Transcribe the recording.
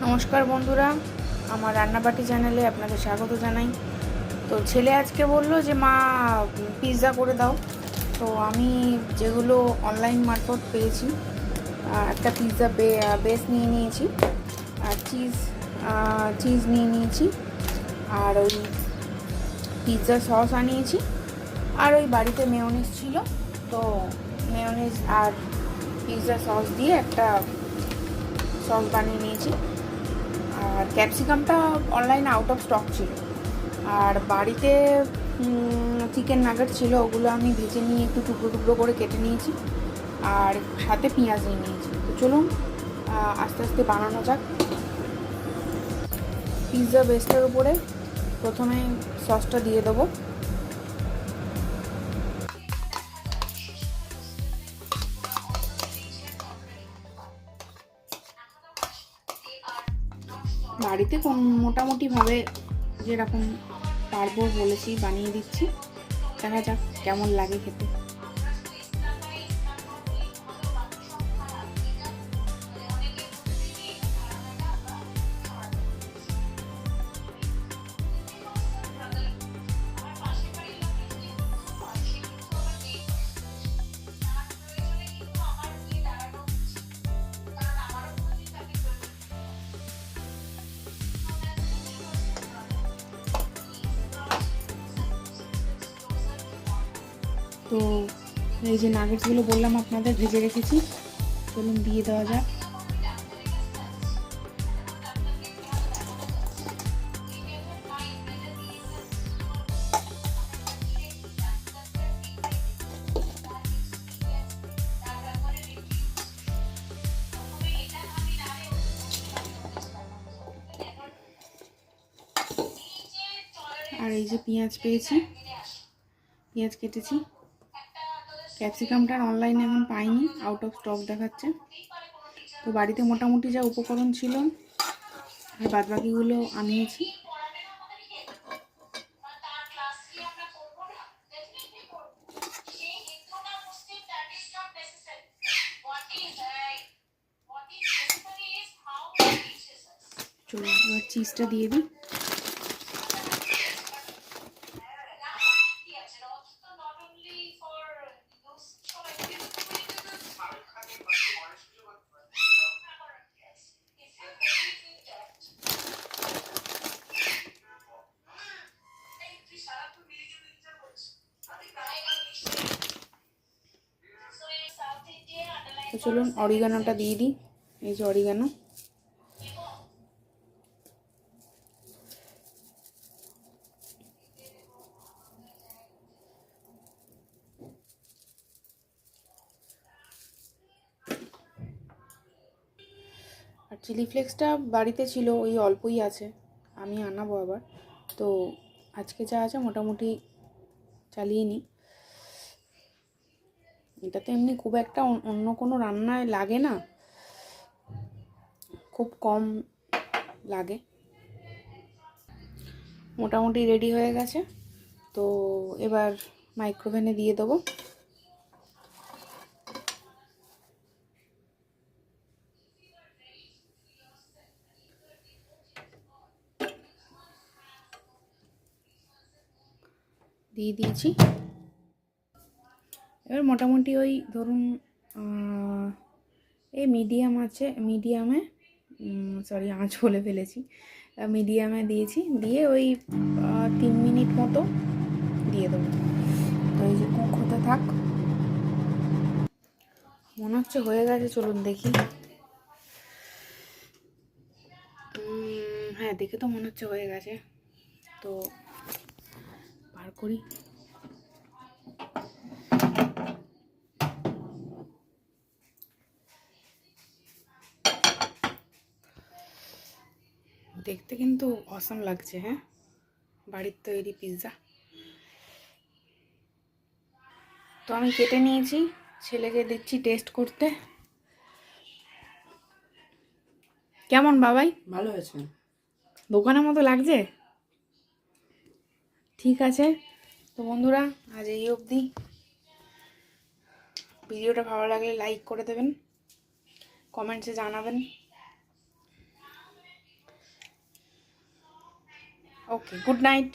নমস্কার বন্ধুরা, আমার রান্নাবাটি চ্যানেলে আপনাদের স্বাগত জানাই। তো ছেলে আজকে বললো যে মা পিৎজা করে দাও। তো আমি যেগুলো অনলাইন মারফত পেয়েছি, একটা পিৎজা বেস নিয়ে নিয়েছি, আর চিজ নিয়ে নিয়েছি, আর ওই পিৎজা সস আনিয়েছি, আর ওই বাড়িতে মেয়োনিজ ছিল, তো মেয়োনিজ আর পিৎজা সস দিয়ে একটা সস বানিয়ে নিয়েছি। আর ক্যাপসিকামটা অনলাইনে আউট অফ স্টক ছিল, আর বাড়িতে চিকেন নাগেট ছিল, ওগুলো আমি ভেজে নিয়ে একটু টুকরো টুকরো করে কেটে নিয়েছি, আর সাথে পেঁয়াজ নিয়ে নিয়েছি। তো চলুন আস্তে আস্তে বানানো যাক। পিৎজা বেসটার উপরে প্রথমে সসটা দিয়ে দেবো। বাড়িতে মোটামুটিভাবে যেরকম পারবো বলেছি বানিয়ে দিচ্ছি, দেখা যাক কেমন লাগে খেতে। তো এই যে নাগেটসগুলো বললাম আপনাদের ভেজে রেখেছি, চলুন দিয়ে দেওয়া যাক। আর এই যে পেঁয়াজ পেয়েছি, পেঁয়াজ কেটেছি। ক্যাপসিকামটার অনলাইনে এখন পাইনি, আউট অফ স্টক দেখাচ্ছে। তো বাড়িতে মোটামুটি যা উপকরণ ছিল আর বাদবাকিগুলো আনিয়েছি। চলো এবার চিজটা দিয়ে দিই। তো চলুন অরিগানোটা দিয়ে দিই। এই যে অরিগানো, আর চিলি ফ্লেক্সটা বাড়িতে ছিল, ওই অল্পই আছে, আমি আনাবো আবার। তো আজকে যা আছে মোটামুটি চালিয়ে নিই। এটা তো এমনি খুব একটা অন্য কোনো রান্নায় লাগে না, খুব কম লাগে। মোটামুটি রেডি হয়ে গেছে। তো এবার মাইক্রোওভেনে দিয়ে দেবো। দিয়ে দিয়েছি। এবার মোটামুটি ওই ধরুন এই মিডিয়ামে আঁচ বলে ফেলেছি, মিডিয়ামে দিয়েছি, দিয়ে ওই 3 মিনিট মতো দিয়ে দেবো। তো এই যে কুক হতে থাক। মনে হচ্ছে হয়ে গেছে, চলুন দেখি। হ্যাঁ, দেখে তো মনে হচ্ছে হয়ে গেছে। তো বার করি। দেখতে কিন্তু অসাম লাগছে। হ্যাঁ, বাড়ির তৈরি পিৎজা। তো আমি কেটে নিয়েছি, ছেলেকে দিচ্ছি টেস্ট করতে। কেমন বাবাই? ভালো হয়েছে, দোকানের মতো লাগছে? ঠিক আছে। তো বন্ধুরা, আজ এই অবধি। ভিডিওটা ভালো লাগলে লাইক করে দেবেন, কমেন্টসে জানাবেন। ওকে, গুড নাইট।